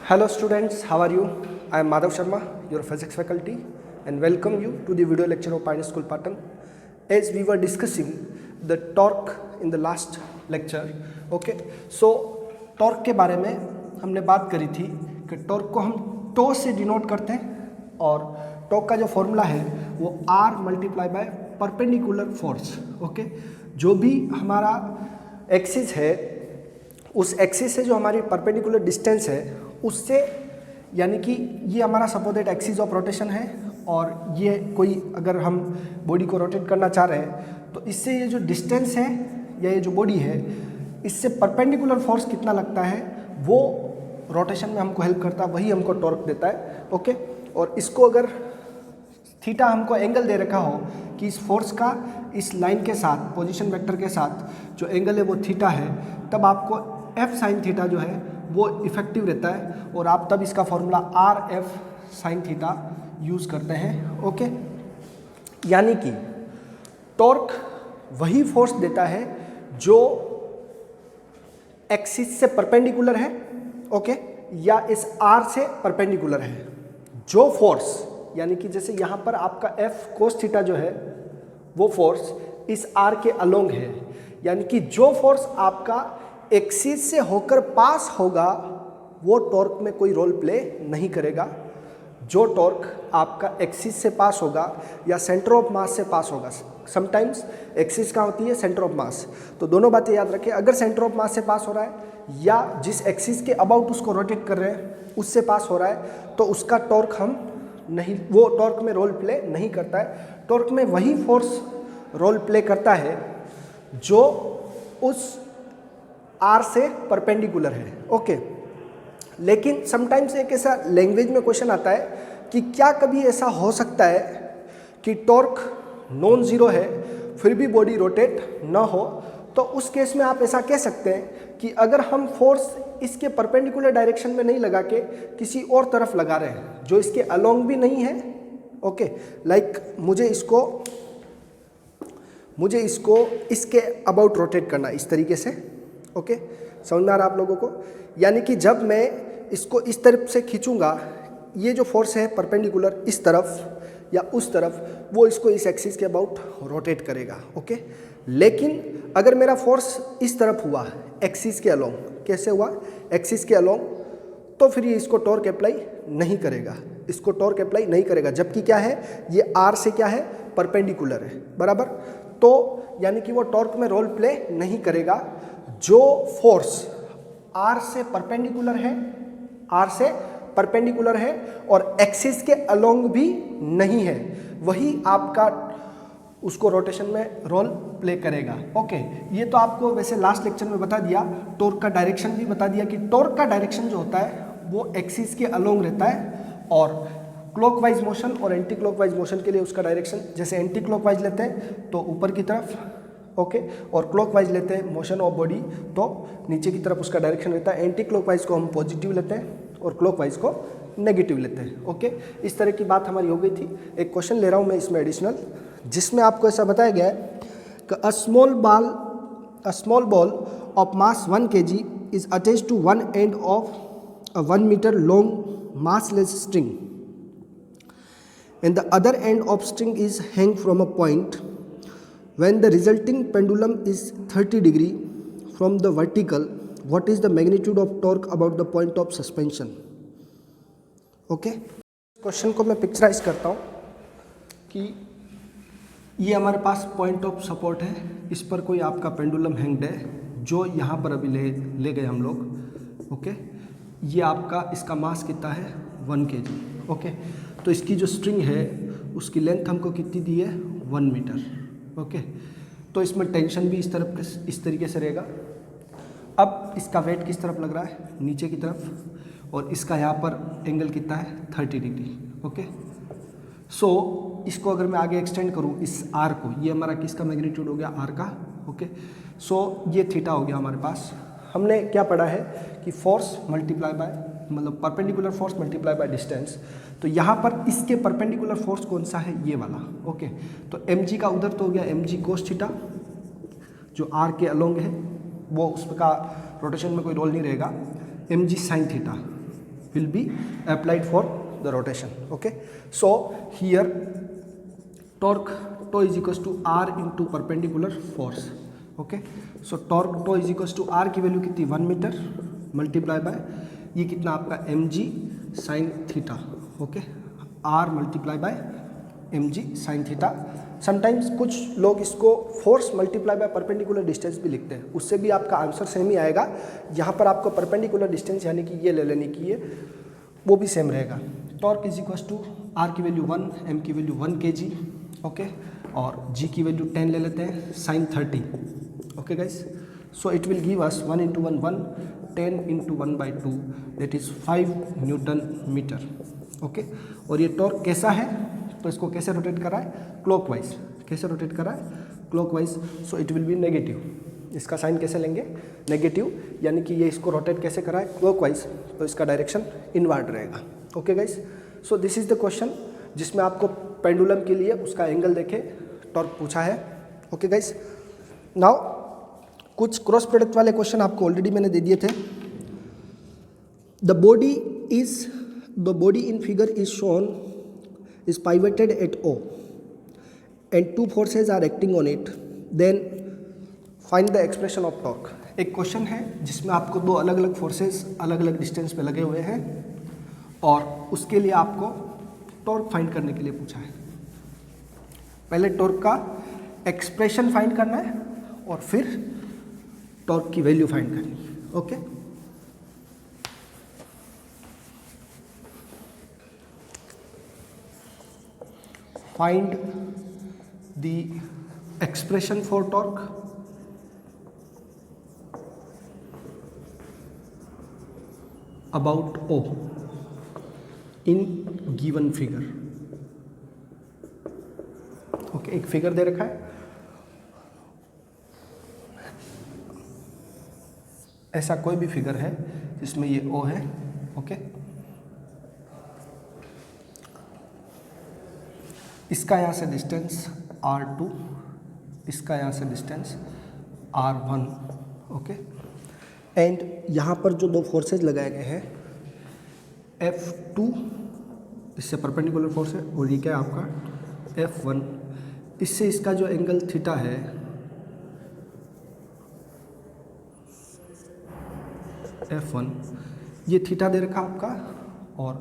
Hello students, how are you? I am Madhav Sharma, your physics faculty, and welcome you to the video lecture of Pioneer School Patan. As we were discussing the torque in the last lecture, okay, so torque के बारे में हमने बात करी थी कि torque को हम टो से डिनोट करते हैं और torque का जो फॉर्मूला है वो R multiply by perpendicular force, okay. जो भी हमारा एक्सिस है उस एक्सिस से जो हमारी परपेंडिकुलर डिस्टेंस है उससे, यानी कि ये हमारा सपोजेड एक्सिस ऑफ रोटेशन है और ये कोई अगर हम बॉडी को रोटेट करना चाह रहे हैं तो इससे ये जो डिस्टेंस है या ये जो बॉडी है इससे परपेंडिकुलर फोर्स कितना लगता है वो रोटेशन में हमको हेल्प करता है, वही हमको टॉर्क देता है, ओके। और इसको अगर थीटा हमको एंगल दे रखा हो कि इस फोर्स का इस लाइन के साथ पोजीशन वेक्टर के साथ जो एंगल है वो थीटा है, तब आपको एफ साइन थीटा जो है वो इफेक्टिव रहता है और आप तब इसका formula R F sine theta use करते हैं, ओके। यानी कि टॉर्क वही फोर्स देता है जो एक्सिस से परपेंडिकुलर है, ओके, या इस आर से परपेंडिकुलर है। जो फोर्स, यानी कि जैसे यहाँ पर आपका एफ कोस थीटा जो है वो फोर्स इस आर के अलोंग है, यानी कि जो फोर्स आपका एक्सिस से होकर पास होगा वो टॉर्क में कोई रोल प्ले नहीं करेगा। जो टॉर्क आपका एक्सिस से पास होगा या सेंटर ऑफ मास से पास होगा, समटाइम्स एक्सिस का होती है सेंटर ऑफ मास, तो दोनों बातें याद रखें। अगर सेंटर ऑफ मास से पास हो रहा है या जिस एक्सिस के अबाउट उसको रोटेट कर रहे हैं उससे पास हो रहा है तो उसका टॉर्क हम नहीं, वो टॉर्क में रोल प्ले नहीं करता है। टॉर्क में वही फोर्स रोल प्ले करता है जो उस आर से परपेंडिकुलर है, ओके। लेकिन समटाइम्स एक ऐसा लैंग्वेज में क्वेश्चन आता है कि क्या कभी ऐसा हो सकता है कि टॉर्क नॉन ज़ीरो है फिर भी बॉडी रोटेट ना हो, तो उस केस में आप ऐसा कह सकते हैं कि अगर हम फोर्स इसके परपेंडिकुलर डायरेक्शन में नहीं लगा के किसी और तरफ लगा रहे हैं जो इसके अलोंग भी नहीं है, ओके, लाइक मुझे इसको इसके अबाउट रोटेट करना इस तरीके से, ओके, समझ में आ रहा आप लोगों को। यानी कि जब मैं इसको इस तरफ से खींचूंगा, ये जो फोर्स है परपेंडिकुलर इस तरफ या उस तरफ, वो इसको इस एक्सिस के अबाउट रोटेट करेगा, ओके। लेकिन अगर मेरा फोर्स इस तरफ हुआ एक्सिस के अलोंग, कैसे हुआ, एक्सिस के अलोंग, तो फिर ये इसको टॉर्क अप्लाई नहीं करेगा, इसको टॉर्क अप्लाई नहीं करेगा, जबकि क्या है, ये आर से क्या है, परपेंडिकुलर है, बराबर। तो यानी कि वो टॉर्क में रोल प्ले नहीं करेगा। जो फोर्स आर से परपेंडिकुलर है और एक्सिस के अलोंग भी नहीं है, वही आपका उसको रोटेशन में रोल प्ले करेगा, ओके। ये तो आपको वैसे लास्ट लेक्चर में बता दिया, टॉर्क का डायरेक्शन भी बता दिया कि टॉर्क का डायरेक्शन जो होता है वो एक्सिस के अलोंग रहता है और क्लॉकवाइज मोशन और एंटी क्लॉकवाइज मोशन के लिए उसका डायरेक्शन, जैसे एंटी क्लॉकवाइज लेते हैं तो ऊपर की तरफ, ओके, और क्लॉकवाइज लेते हैं मोशन ऑफ बॉडी तो नीचे की तरफ उसका डायरेक्शन रहता है। एंटी क्लॉकवाइज को हम पॉजिटिव लेते हैं और क्लॉकवाइज को नेगेटिव लेते हैं, ओके। इस तरह की बात हमारी हो गई थी। एक क्वेश्चन ले रहा हूँ मैं इसमें एडिशनल, जिसमें आपको ऐसा बताया गया है कि a small ball of mass 1 kg is attached to one end of a 1 meter long massless string and the other end of string is hang from a point. When the resulting pendulum is 30 degree from the vertical, what is the magnitude of torque about the point of suspension? Okay? Question को मैं picturise करता हूँ कि ये हमारे पास point of support है, इस पर कोई आपका पेंडुलम हैंग्ड है जो यहाँ पर अभी ले गए हम लोग, ओके। ये आपका इसका मास कितना है, 1 kg, ओके। तो इसकी जो स्ट्रिंग है उसकी लेंथ हमको कितनी दी है, 1 मीटर, ओके। तो इसमें टेंशन भी इस तरीके से रहेगा। अब इसका वेट किस तरफ लग रहा है, नीचे की तरफ, और इसका यहाँ पर एंगल कितना है, 30 डिग्री, ओके। सो इसको अगर मैं आगे एक्सटेंड करूँ इस आर को, ये हमारा किसका मैग्नीट्यूड हो गया, आर का, ओके। सो ये थीटा हो गया हमारे पास। हमने क्या पढ़ा है कि फोर्स मल्टीप्लाई बाय, मतलब perpendicular force multiply by distance, तो यहाँ पर इसके परपेंडिकुलर फोर्स कौन सा है, ये वाला, ओके। तो mg का उधर तो हो गया mg कोस थीटा जो r के अलोंग है, वो उसका रोटेशन में कोई रोल नहीं रहेगा, mg sine theta, will be applied for the rotation. Okay, so here torque tau is equals to r into perpendicular force. Okay, so torque tau is equals to r की value कितनी 1 metre multiply by ये कितना आपका mg sin theta. Okay, r multiply by mg sin theta. Sometimes कुछ लोग इसको force multiply by perpendicular distance भी लिखते हैं, उससे भी आपका आंसर सेम ही आएगा. यहाँ पर आपको परपेंडिकुलर डिस्टेंस यानी कि ये ले लेने की ये वो भी सेम रहेगा. Torque is equal to R की वैल्यू 1, एम की वैल्यू 1 kg. ओके, और जी की वैल्यू 10 ले लेते हैं sin 30. Okay guys, so it will give us 1 into 1 1, 10 into 1/2 that is 5 newton metre. Okay, और ये टॉर्क कैसा है तो इसको कैसे रोटेट करा है क्लॉकवाइज. कैसे रोटेट करा है clockwise, so it will be negative. इसका साइन कैसे लेंगे नेगेटिव, यानी कि ये इसको रोटेट कैसे करा है क्लॉकवाइज, तो इसका डायरेक्शन इनवर्ड रहेगा. Okay guys, so this is the question जिसमें आपको पेंडुलम के लिए उसका एंगल देखे टॉर्क पूछा है. ओके गाइस, नाउ कुछ क्रॉस प्रोडक्ट वाले क्वेश्चन आपको ऑलरेडी मैंने दे दिए थे. The body in figure is shown is pivoted at O and two forces are acting on it, then find the expression of torque. एक question है जिसमें आपको दो अलग अलग फोर्सेस अलग अलग डिस्टेंस पे लगे हुए हैं और उसके लिए आपको टॉर्क फाइंड करने के लिए पूछा है. पहले टॉर्क का एक्सप्रेशन फाइंड करना है और फिर टॉर्क की वैल्यू फाइंड करनी है. Okay, find the expression for torque about O in given figure. Okay, एक फिगर दे रखा है, ऐसा कोई भी फिगर है जिसमें ये O है. ओके, इसका यहाँ से डिस्टेंस r2, इसका यहाँ से डिस्टेंस r1. ओके, एंड यहाँ पर जो दो फोर्सेज लगाए गए हैं F2 इससे परपेंडिकुलर फोर्स है और ये क्या है आपका F1, इससे इसका जो एंगल थीटा है F1, ये थीटा दे रखा आपका और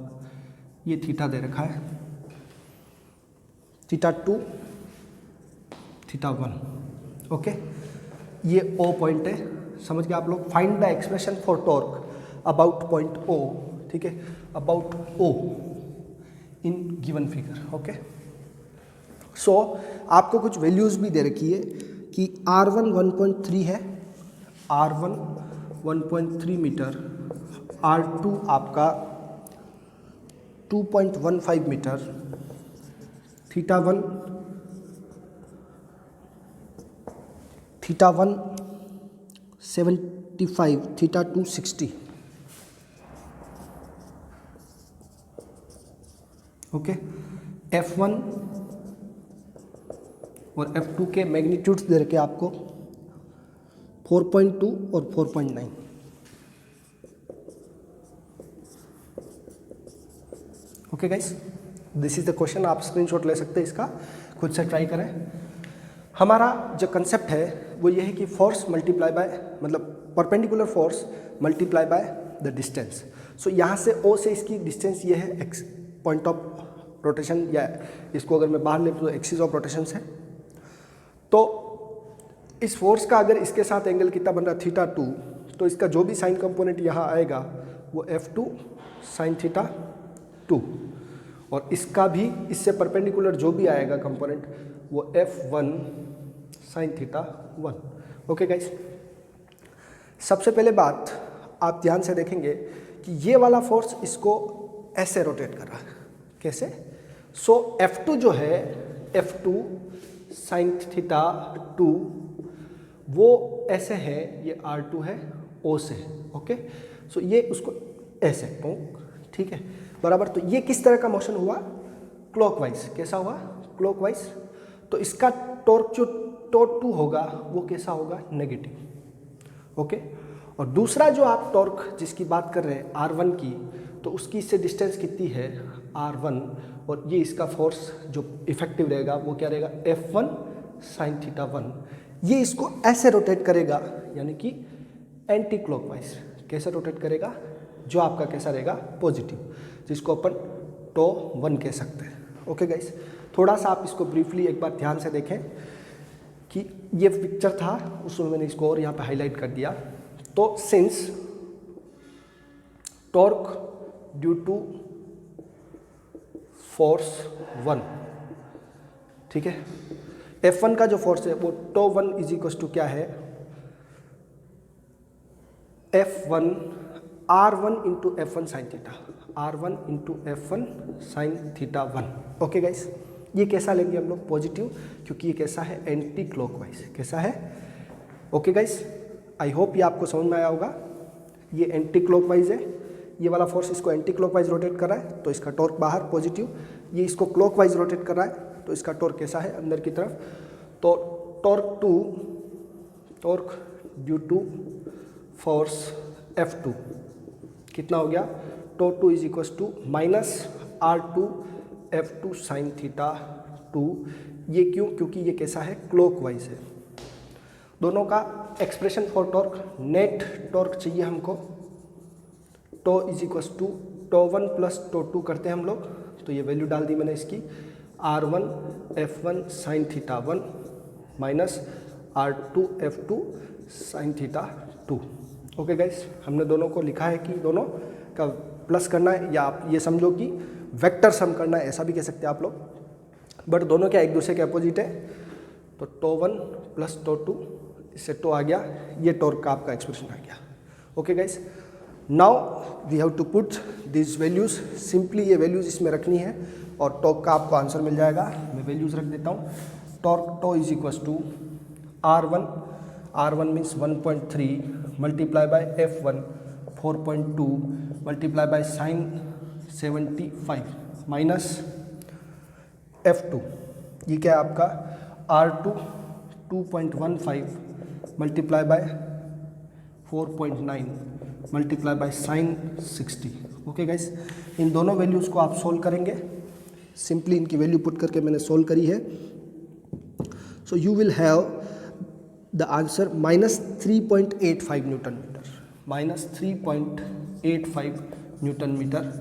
ये थीटा दे रखा है थीटा 2, थीटा 1. ओके, ये O पॉइंट है, समझ गए आप लोग. Find the expression for torque about point O. ठीक है, about O in given figure. Okay, so आपको कुछ वैल्यूज भी दे रखी है कि R1 1.3 है, R1 1.3 मीटर, R2 आपका 2.15 metre, theta 1 75, theta 2 60. Okay, F1 और F2 के मैग्नीट्यूड्स दे रखे आपको 4.2 और 4.9. Okay guys, this is the question. आप स्क्रीनशॉट ले सकते हैं, इसका खुद से ट्राई करें. हमारा जो कंसेप्ट है वो ये है कि फोर्स मल्टीप्लाई बाय मतलब perpendicular force multiply by the distance. So यहाँ से O से इसकी डिस्टेंस ये है एक्स पॉइंट ऑफ रोटेशन, या इसको अगर मैं बाहर ले तो एक्सिस ऑफ रोटेशन है. तो इस फोर्स का अगर इसके साथ एंगल कितना बन रहा है थीटा 2, तो इसका जो भी साइन कंपोनेंट यहाँ आएगा वो F2 साइन थीटा 2, और इसका भी इससे परपेंडिकुलर जो भी आएगा कंपोनेंट वो F1 sine theta 1. Okay guys, सबसे पहले बात आप ध्यान से देखेंगे कि ये वाला फोर्स इसको ऐसे रोटेट कर रहा है. कैसे? सो F2 जो है F2 साइन थीटा 2 वो ऐसे है, ये R2 है O से. ओके, सो ये उसको ऐसे, ठीक है बराबर. तो ये किस तरह का मोशन हुआ? क्लॉकवाइज. कैसा हुआ? क्लॉकवाइज. तो इसका टॉर्क जो टॉर्क 2 होगा वो कैसा होगा? नेगेटिव. ओके, और दूसरा जो आप टॉर्क जिसकी बात कर रहे हैं R1 की, तो उसकी इससे डिस्टेंस कितनी है R1, और ये इसका फोर्स जो इफेक्टिव रहेगा वो क्या रहेगा F1 sin θ1। ये इसको ऐसे रोटेट करेगा, यानी कि एंटी क्लॉकवाइज। कैसे रोटेट करेगा, जो आपका कैसा रहेगा पॉजिटिव, जिसको अपन τ1 कह सकते हैं। ओके गाइस, थोड़ा सा आप इसको ब्रीफली एक बार ध्यान से देखें कि ये पिक्चर था, उसमें मैंने इसको और यहाँ पे हाईलाइट कर दिया। तो since torque due to force 1, ठीक है, F1 का जो फोर्स है वो τ1 इज इक्वल टू क्या है F1 R1 into F1 sine theta, R1 into F1 sine theta 1। Okay guys, ये कैसा लेंगे हम लोग पॉजिटिव, क्योंकि ये कैसा है एंटी क्लॉकवाइज। कैसा है, ओके गाइस, आई होप ये आपको समझ में आया होगा। ये एंटी क्लॉकवाइज है, ये वाला फोर्स इसको एंटी क्लॉकवाइज रोटेट कर रहा है, तो इसका टॉर्क बाहर पॉजिटिव। ये इसको क्लॉकवाइज रोटेट कर रहा है, तो इसका टॉर्क कैसा है अंदर की तरफ। तो torque due to force F2 कितना हो गया, τ2 is equal to minus R2 F2 sine theta 2। ये क्यों, क्योंकि ये कैसा है क्लॉकवाइज है। दोनों का expression for torque, net torque चाहिए हमको, τ इज इक्वल टू τ1 प्लस τ2 करते हैं हम लोग, तो ये वैल्यू डाल दी मैंने इसकी, R1 F1 sine theta 1 minus R2 F2 sine theta 2। Okay guys, हमने दोनों को लिखा है कि दोनों का प्लस करना है, या आप ये समझो कि वेक्टर सम करना है, ऐसा भी कह सकते हैं आप लोग, बट दोनों क्या एक दूसरे के अपोजिट है। तो τ1 प्लस τ2, इससे टो आ गया, ये टॉर्क का आपका एक्सप्रेशन आ गया। Okay guys, now we have to put this values, simply ये वैल्यूज इसमें रखनी है और टॉर्क का आपको आंसर मिल जाएगा। मैं वैल्यूज रख देता हूँ। Torque tau is equal to R1 means 1.3 multiply by F1 4.2 multiply by sine 75 minus F2, ये क्या है आपका R2 2.15 multiply by 4.9 multiply by sine 60। Okay guys, इन दोनों वैल्यूज़ को आप सोल्व करेंगे, सिंपली इनकी वैल्यू पुट करके मैंने सोल्व करी है। So you will have the answer minus 3.85 newton metre, minus 3.85 newton metre.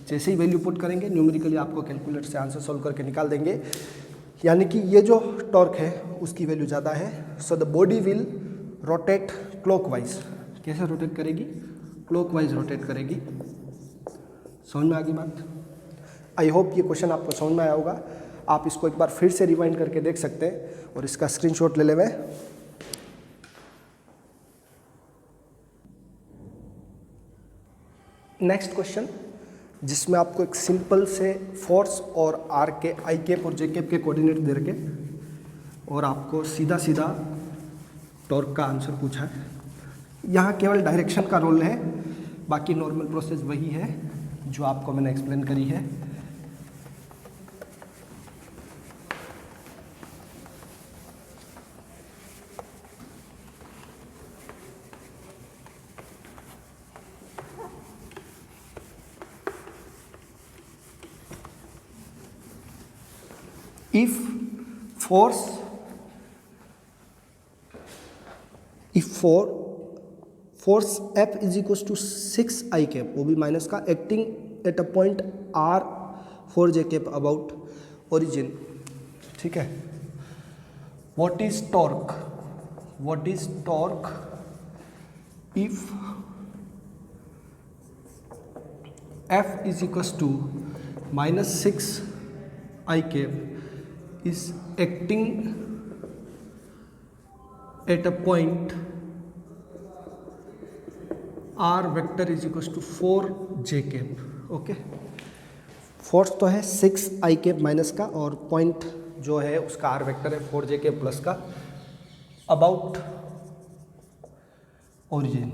जैसे ही वैल्यू पुट करेंगे न्यूमेरिकली आपको कैलकुलेटर से आंसर सोल्व करके निकाल देंगे, यानी कि ये जो टॉर्क है उसकी वैल्यू ज़्यादा है। So the body will rotate clockwise. कैसे रोटेट करेगी, क्लॉकवाइज रोटेट करेगी। समझ में आ गई बात? आई होप ये क्वेश्चन आपको समझ में आया होगा। आप इसको एक बार फिर से रिवाइंड करके देख सकते हैं और इसका स्क्रीनशॉट ले लेवे। नेक्स्ट क्वेश्चन, जिसमें आपको एक सिंपल से फोर्स और आर के, आई कैप और जे कैप के कोऑर्डिनेट दे रखे और आपको सीधा सीधा टॉर्क का आंसर पूछा है। यहाँ केवल डायरेक्शन का रोल है, बाकी नॉर्मल प्रोसेस वही है जो आपको मैंने एक्सप्लेन करी है। If force F is equals to 6 I cap, वो भी माइनस का, acting at a point R 4 J cap about origin, ठीक है। What is torque? What is torque if F is equals to minus 6 I cap is acting at a point R vector is equals to 4 J cap। Okay, force तो है 6 I cap minus का और point जो है उसका R vector है 4 J cap plus का about origin.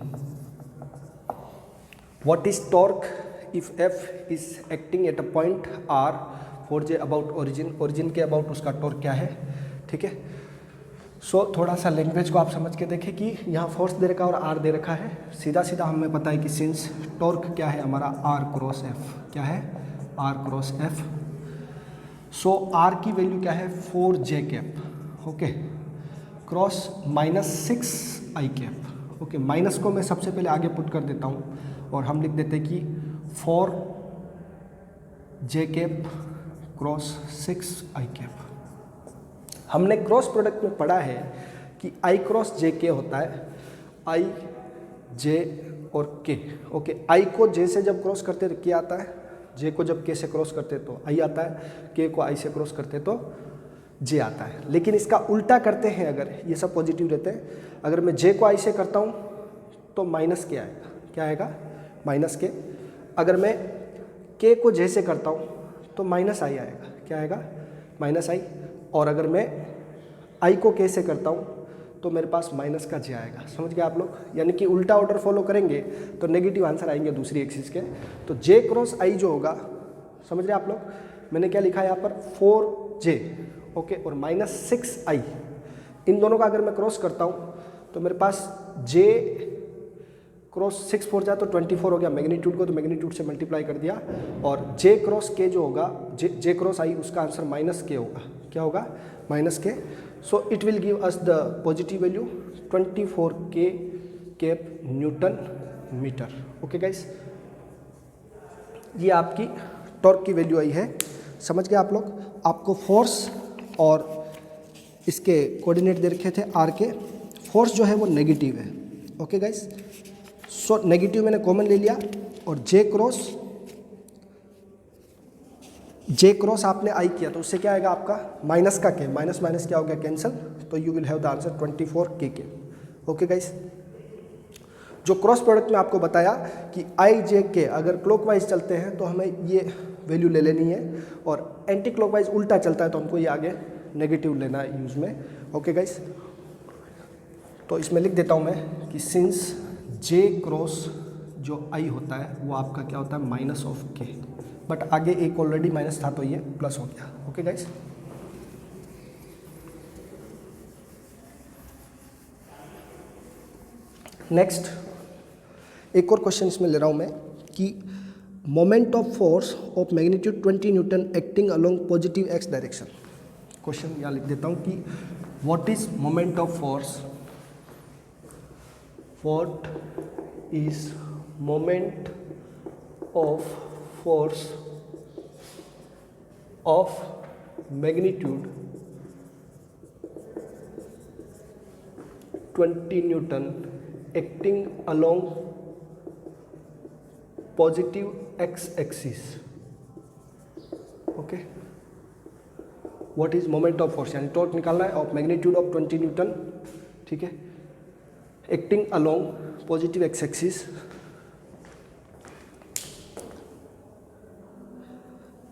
What is torque if F is acting at a point R 4 J about origin, origin के अबाउट उसका टॉर्क क्या है, ठीक है। थोड़ा सा लैंग्वेज को आप समझ के देखें कि यहाँ फोर्स दे रखा है और आर दे रखा है। सीधा सीधा हमें पता है कि सिंस टॉर्क क्या है हमारा आर क्रॉस एफ, क्या है आर क्रॉस एफ। आर की वैल्यू क्या है 4j कैप, ओके, क्रॉस -6 आई कैप, ओके। माइनस को मैं सबसे पहले आगे पुट कर देता हूँ और हम लिख देते हैं कि 4j कैप क्रॉस 6 आई कैप। हमने क्रॉस प्रोडक्ट में पढ़ा है कि आई क्रॉस जे के होता है आई जे और के, ओके। आई को जे से जब क्रॉस करते तो के आता है, जे को जब के से क्रॉस करते तो आई आता है, के को आई से क्रॉस करते तो जे आता है। लेकिन इसका उल्टा करते हैं, अगर ये सब पॉजिटिव रहते हैं, अगर मैं जे को आई से करता हूँ तो माइनस के आएगा, क्या आएगा माइनस के। अगर मैं के को जे से करता हूँ तो माइनस आई आएगा, क्या आएगा माइनस आई। और अगर मैं आई को के से करता हूँ तो मेरे पास माइनस का जे आएगा। समझ गए आप लोग, यानी कि उल्टा ऑर्डर फॉलो करेंगे तो नेगेटिव आंसर आएंगे दूसरी एक्सिस के। तो जे क्रॉस आई जो होगा, समझ रहे आप लोग, मैंने क्या लिखा है यहाँ पर 4j, ओके, और -6i, इन दोनों का अगर मैं क्रॉस करता हूँ तो मेरे पास j क्रॉस 6 4 जाए तो 24 हो गया मैग्नीट्यूड को, तो मैग्नीट्यूड से मल्टीप्लाई कर दिया। और j क्रॉस k जो होगा, j क्रॉस i, उसका आंसर -k होगा, क्या होगा -k। So it will give us the positive value 24k cap newton metre, okay guys. ये आपकी टॉर्क की वैल्यू आई है, समझ गए आप लोग। आपको फोर्स और इसके कोऑर्डिनेट दे रखे थे आर के। फोर्स जो है वो नेगेटिव है, ओके गाइस। सो नेगेटिव मैंने कॉमन ले लिया और जे क्रॉस आपने आई किया तो उससे क्या आएगा आपका माइनस का के, माइनस माइनस क्या हो गया कैंसिल, तो you will have the answer 24k के, ओके गाइस। जो क्रॉस प्रोडक्ट में आपको बताया कि आई जे के अगर क्लॉकवाइज चलते हैं तो हमें ये वैल्यू ले लेनी है, और एंटी क्लॉकवाइज उल्टा चलता है तो हमको ये आगे नेगेटिव लेना है यूज़ में, ओके गाइस। तो इसमें लिख देता हूँ मैं कि सिंस जे क्रॉस जो आई होता है वो आपका क्या होता है माइनस ऑफ के, बट आगे एक ऑलरेडी माइनस था तो ये प्लस हो गया, ओके गाइस। नेक्स्ट एक और क्वेश्चन इसमें ले रहा हूँ मैं कि moment of force of magnitude 20 Newton acting along positive x direction. Question यहाँ लिख देता हूँ कि what is moment of force, what is moment of force of magnitude 20 Newton acting along positive x-axis, okay। what is moment of force, यानी torque निकालना है of magnitude of 20 Newton, ठीक है, acting along positive x-axis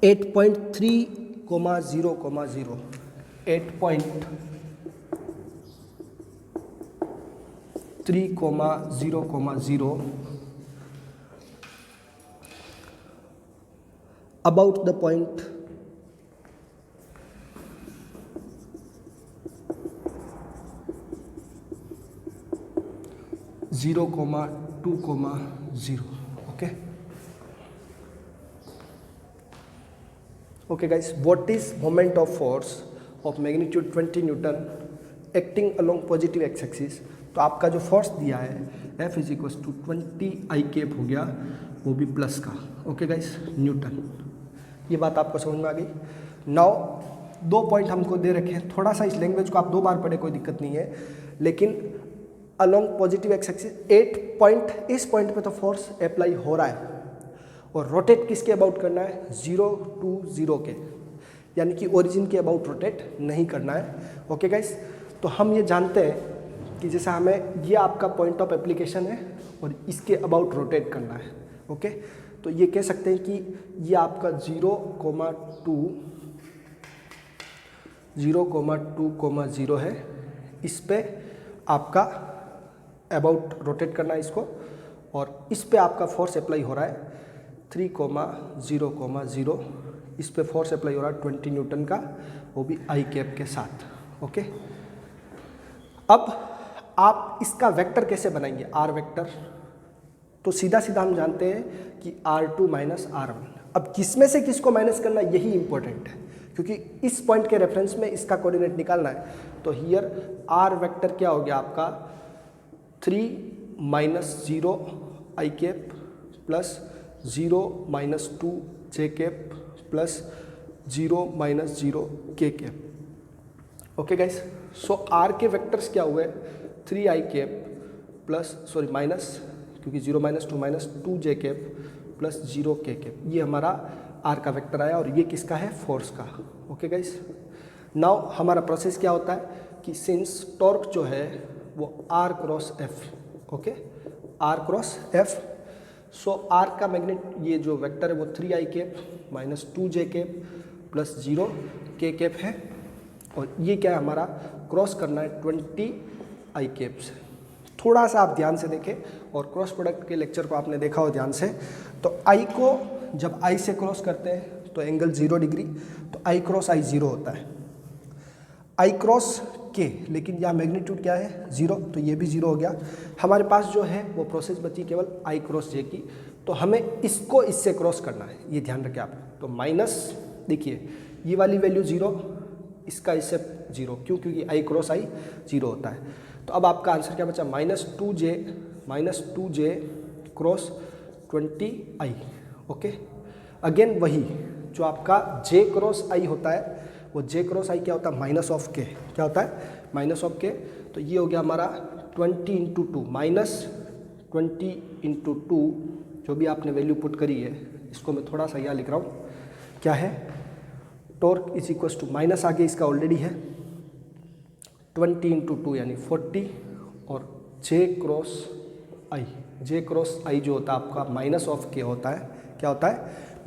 8.3,0,0 8.3,0,0 about the point 0,2,0, okay। Okay guys, what is moment of force of magnitude 20 Newton acting along positive x-axis। तो आपका जो force दिया है F is equal to 20 I cap हो गया, वो भी प्लस का, ओके गाइस, न्यूटन। ये बात आपको समझ में आ गई। नाउ 2 पॉइंट हमको दे रखे हैं, थोड़ा सा इस लैंग्वेज को आप 2 बार पढ़े कोई दिक्कत नहीं है, लेकिन अलोंग पॉजिटिव एक्स-एक्सिस 8 पॉइंट, इस पॉइंट पे तो फोर्स अप्लाई हो रहा है और रोटेट किसके अबाउट करना है 0 to 0 के, यानी कि ओरिजिन के अबाउट रोटेट नहीं करना है, ओके गाइस। तो हम ये जानते हैं कि जैसे हमें ये आपका पॉइंट ऑफ एप्लीकेशन है और इसके अबाउट रोटेट करना है, ओके। तो ये कह सकते हैं कि ये आपका 0,2,0 है, इस पे आपका अबाउट रोटेट करना है इसको, और इस पे आपका फोर्स अप्लाई हो रहा है 3,0,0, इस पे फोर्स अप्लाई हो रहा है 20 न्यूटन का, वो भी आई कैप के साथ, ओके। अब आप इसका वेक्टर कैसे बनाएंगे, आर वेक्टर, तो सीधा सीधा हम जानते हैं कि R2 माइनस R1। अब किसमें से किसको माइनस करना यही इंपॉर्टेंट है, क्योंकि इस पॉइंट के रेफरेंस में इसका कोऑर्डिनेट निकालना है। तो हियर आर वेक्टर क्या हो गया आपका 3 minus 0 i cap plus 0 minus 2 j cap plus 0 minus 0 k cap. Okay guys, so r के वेक्टर्स क्या हुए 3 आई कैप प्लस माइनस, क्योंकि 0 minus 2 minus 2 j cap plus 0 k cap, ये हमारा आर का वेक्टर आया और ये किसका है, फोर्स का। ओके गाइस, नाउ हमारा प्रोसेस क्या होता है कि सिंस टॉर्क जो है वो r cross f, okay, r cross f, so r का मैग्नेट ये जो वेक्टर है वो 3 i cap minus 2 j cap plus 0 k cap है, और ये क्या है हमारा क्रॉस करना है 20 आई कैप से। थोड़ा सा आप ध्यान से देखें, और क्रॉस प्रोडक्ट के लेक्चर को आपने देखा हो ध्यान से, तो आई को जब आई से क्रॉस करते हैं तो एंगल 0 डिग्री, तो आई क्रॉस आई 0 होता है, आई क्रॉस के, लेकिन यहाँ मैग्नीट्यूड क्या है 0, तो ये भी 0 हो गया। हमारे पास जो है वो प्रोसेस बची केवल आई क्रॉस जे की, तो हमें इसको इससे क्रॉस करना है, ये ध्यान रखें आप। तो माइनस, देखिए ये वाली वैल्यू 0, इसका इससे 0, क्यों, क्योंकि आई क्रॉस आई 0 होता है। तो अब आपका आंसर क्या बचा, माइनस टू जे क्रॉस 20 आई। ओके, अगेन वही जो आपका जे क्रॉस आई होता है, वो जे क्रॉस आई क्या होता है, माइनस ऑफ के, क्या होता है, माइनस ऑफ के। तो ये हो गया हमारा 20 इंटू 2, माइनस 20 इंटू 2, जो भी आपने वैल्यू पुट करी है, इसको मैं थोड़ा सा यहाँ लिख रहा हूँ, क्या है, torque is equal to, minus आगे इसका ऑलरेडी है 20 इंटू 2 यानी 40, और जे क्रॉस आई जो होता है आपका माइनस ऑफ के होता है, क्या होता है,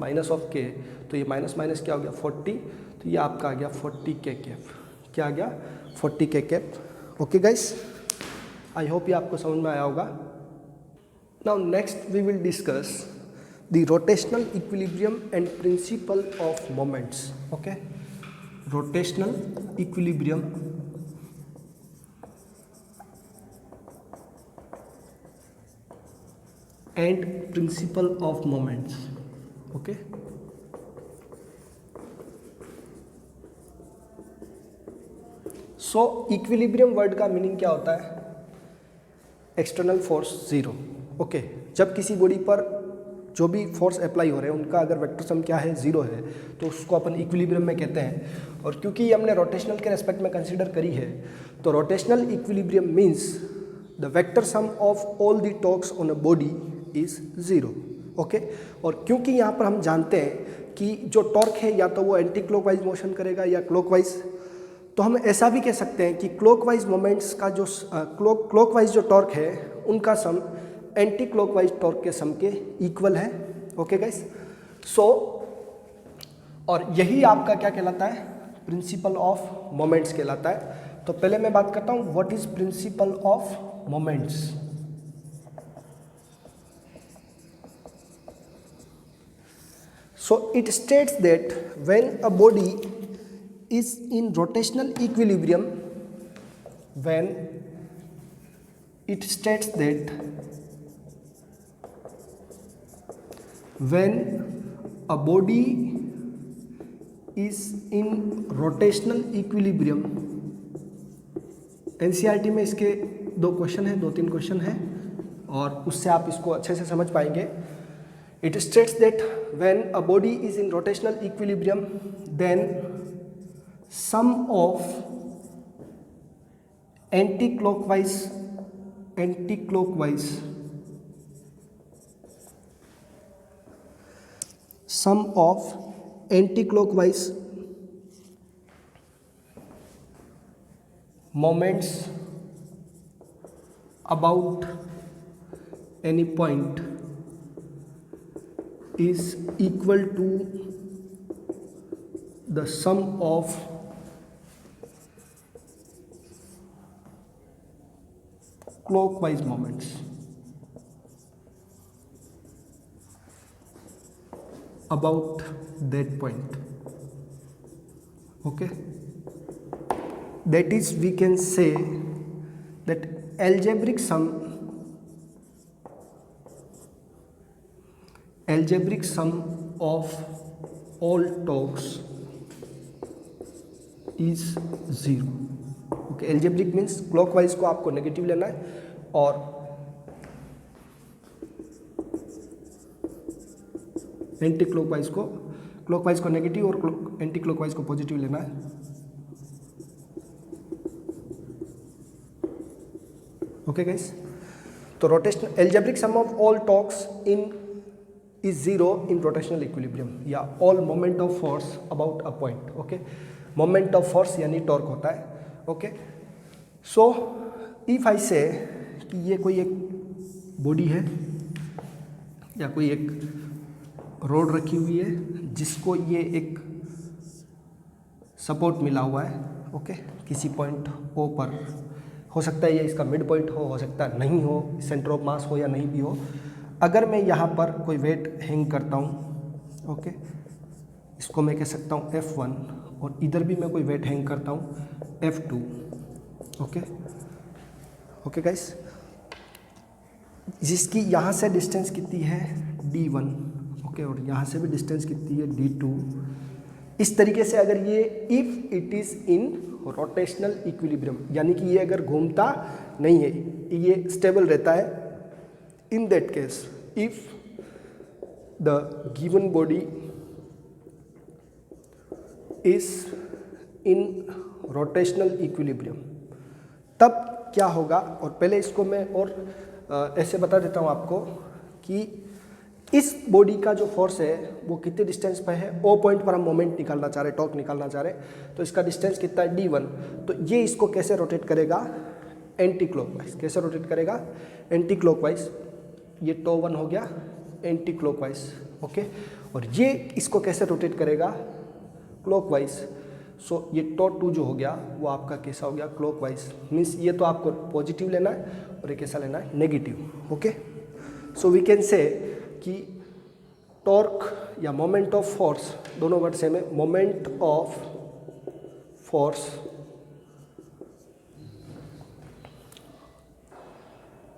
माइनस ऑफ के। तो ये माइनस माइनस क्या हो गया 40, तो ये आपका आ गया 40 के कैप, क्या आ गया 40 k cap. Okay guys, I hope ये आपको समझ में आया होगा। Now next we will discuss the rotational equilibrium and principle of moments. Okay, rotational equilibrium and principle of moments। okay, so equilibrium word का meaning क्या होता है, एक्सटर्नल फोर्स 0। ओके, जब किसी बॉडी पर जो भी फोर्स अप्लाई हो रहे हैं उनका अगर वेक्टर सम क्या है 0 है, तो उसको अपन इक्विलिब्रियम में कहते हैं। और क्योंकि ये हमने रोटेशनल के रेस्पेक्ट में कंसीडर करी है, तो rotational equilibrium means the vector sum of all the torques on a body is 0। Okay, और क्योंकि यहाँ पर हम जानते हैं कि जो टॉर्क है या तो वो एंटी क्लॉकवाइज मोशन करेगा या क्लॉकवाइज, तो हम ऐसा भी कह सकते हैं कि क्लॉकवाइज मोमेंट्स का जो क्लॉकवाइज जो टॉर्क है उनका सम एंटी क्लॉकवाइज टॉर्क के सम के इक्वल है। ओके गाइस, सो और यही आपका क्या कहलाता है, प्रिंसिपल ऑफ मोमेंट्स कहलाता है। तो पहले मैं बात करता हूँ what is principal of moments. So it states that when a body is in rotational equilibrium, when it states that when a body is in rotational equilibrium, NCERT में इसके 2 क्वेश्चन हैं, 2-3 क्वेश्चन हैं, और उससे आप इसको अच्छे से समझ पाएंगे। It states that when a body is in rotational equilibrium, then sum of anti-clockwise moments about any point is equal to the sum of clockwise moments about that point। okay, that is we can say that algebraic sum of all torques is 0. Okay, algebraic means clockwise को आपको negative लेना है और anti clockwise को negative और anti clockwise को positive लेना है. ओके गाइस, तो rotational algebraic sum of all torques in is 0 in rotational equilibrium या all moment of force about a point. Okay, moment of force यानी टॉर्क होता है. ओके, सो इफ आई से कि ये कोई एक बॉडी है या कोई एक रोड रखी हुई है जिसको ये एक सपोर्ट मिला हुआ है. ओके, किसी पॉइंट ओ पर, हो सकता है ये इसका मिड पॉइंट हो सकता है नहीं हो, सेंटर ऑफ मास हो या नहीं भी हो. अगर मैं यहाँ पर कोई वेट हैंग करता हूँ, ओके, इसको मैं कह सकता हूँ F1 और इधर भी मैं कोई वेट हैंग करता हूँ F2. ओके गाइस, जिसकी यहाँ से डिस्टेंस कितनी है D1. ओके, और यहाँ से भी डिस्टेंस कितनी है D2. इस तरीके से अगर ये if it is in rotational equilibrium, यानी कि ये अगर घूमता नहीं है, ये स्टेबल रहता है. In that case, if the given body is in rotational equilibrium, तब क्या होगा. और पहले इसको मैं और ऐसे बता देता हूँ आपको कि इस बॉडी का जो फोर्स है वो कितने डिस्टेंस पर है. ओ पॉइंट पर हम मोमेंट निकालना चाह रहे, टॉर्क निकालना चाह रहे, तो इसका डिस्टेंस कितना है D1. तो ये इसको कैसे रोटेट करेगा, एंटी क्लॉकवाइज. कैसे रोटेट करेगा, एंटी क्लॉकवाइज. ये टो 1 हो गया एंटी क्लॉकवाइज. ओके, और ये इसको कैसे रोटेट करेगा, क्लॉकवाइज. सो ये टो 2 जो हो गया वो आपका कैसा हो गया, क्लॉकवाइज. मीन्स ये तो आपको पॉजिटिव लेना है और ये कैसा लेना है, negative. Okay, so we can say कि टॉर्क या मोमेंट ऑफ फोर्स, दोनों वर्ड सेम है. Moment of force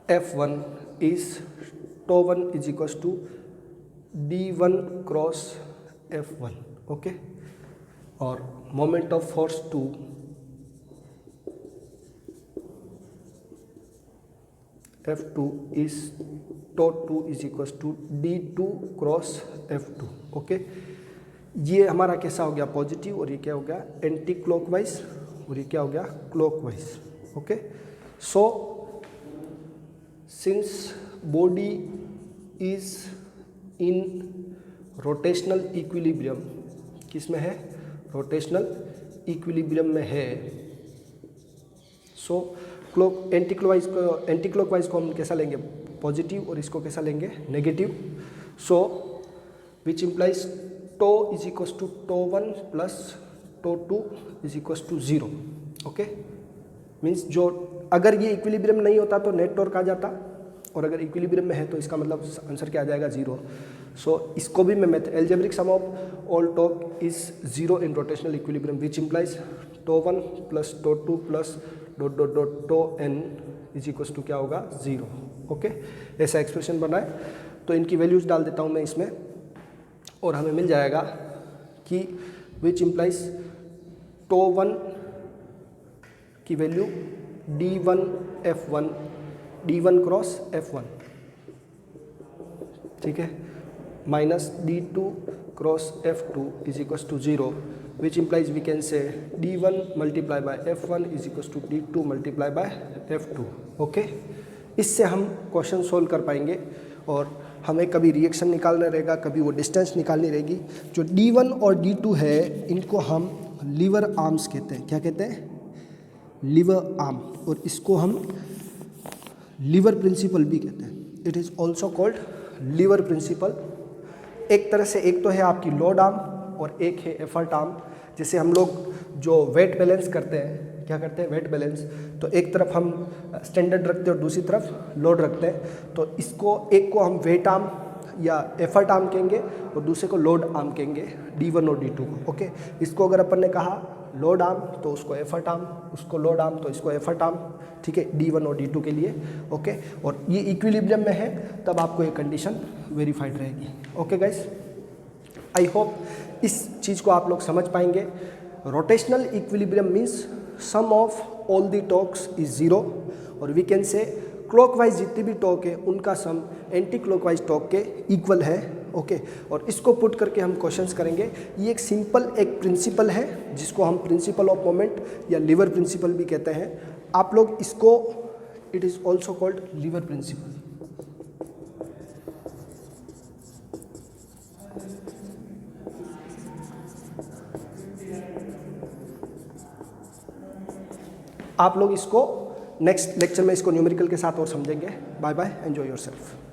F1 is tau 1 is equals to D1 cross F1. Okay, और moment of force 2 F2 is tau 2 is equals to D2 cross F2. Okay, ये हमारा कैसा हो गया, positive, और ये क्या हो गया, एंटी क्लॉकवाइज, और ये क्या हो गया, clockwise. Okay, so since body is in rotational equilibrium, किस में है, रोटेशनल इक्विलिब्रियम में है. सो एंटी क्लॉकवाइज को हम कैसा लेंगे, पॉजिटिव, और इसको कैसा लेंगे, negative. So which implies tau is equals to tau 1 plus tau 2 is equals to 0. Okay, means जो अगर ये इक्विलिब्रियम नहीं होता तो नेट टॉर्क आ जाता, और अगर इक्विलिब्रियम में है तो इसका मतलब आंसर क्या आ जाएगा, 0. सो इसको भी मैं method algebraic sum of all torque is 0 in rotational equilibrium which implies tau 1 plus tau 2 plus dot dot dot tau n is equals to क्या होगा, 0. ओके, ऐसा एक्सप्रेशन बना है. तो इनकी वैल्यूज डाल देता हूँ मैं इसमें, और हमें मिल जाएगा कि विच इम्प्लाइज टो 1 की value D1 F1 D1 cross F1, ठीक है, minus D2 cross F2 is equals to 0, which implies we can say D1 multiply by F1 is equals to D2 multiply by F2. Okay, इससे हम question solve कर पाएंगे, और हमें कभी reaction निकालना रहेगा, कभी वो डिस्टेंस निकालनी रहेगी. जो D1 और D2 है इनको हम लीवर आर्म्स कहते हैं. क्या कहते हैं, लीवर आर्म, और इसको हम लीवर प्रिंसिपल भी कहते हैं. It is also called lever principle. एक तरह से एक तो है आपकी लोड आर्म और एक है एफर्ट आर्म. जैसे हम लोग जो वेट बैलेंस करते हैं, क्या करते हैं, वेट बैलेंस, तो एक तरफ हम स्टैंडर्ड रखते हैं और दूसरी तरफ लोड रखते हैं. तो इसको एक को हम वेट आर्म या एफर्ट आर्म कहेंगे और दूसरे को लोड आर्म कहेंगे, D1 और D2 को. ओके, इसको अगर अपन ने कहा लोड आर्म तो उसको एफर्ट आर्म, उसको लोड आर्म तो इसको एफर्ट आर्म, ठीक है, D1 और D2 के लिए, ओके। और ये इक्विलिब्रियम में है तब आपको ये कंडीशन वेरीफाइड रहेगी, ओके गाइस। आई होप इस चीज़ को आप लोग समझ पाएंगे। Rotational equilibrium means sum of all the torques is zero, और वी कैन से क्लॉकवाइज जितनी भी टॉर्क है उनका सम एंटी क्लॉकवाइज टॉर्क के इक्वल है, ओके। और इसको पुट करके हम क्वेश्चंस करेंगे। ये एक सिंपल एक प्रिंसिपल है जिसको हम प्रिंसिपल ऑफ मोमेंट या लीवर प्रिंसिपल भी कहते हैं। आप लोग इसको, it is also called lever principle. आप लोग इसको नेक्स्ट लेक्चर में इसको न्यूमेरिकल के साथ और समझेंगे। Bye bye, enjoy yourself.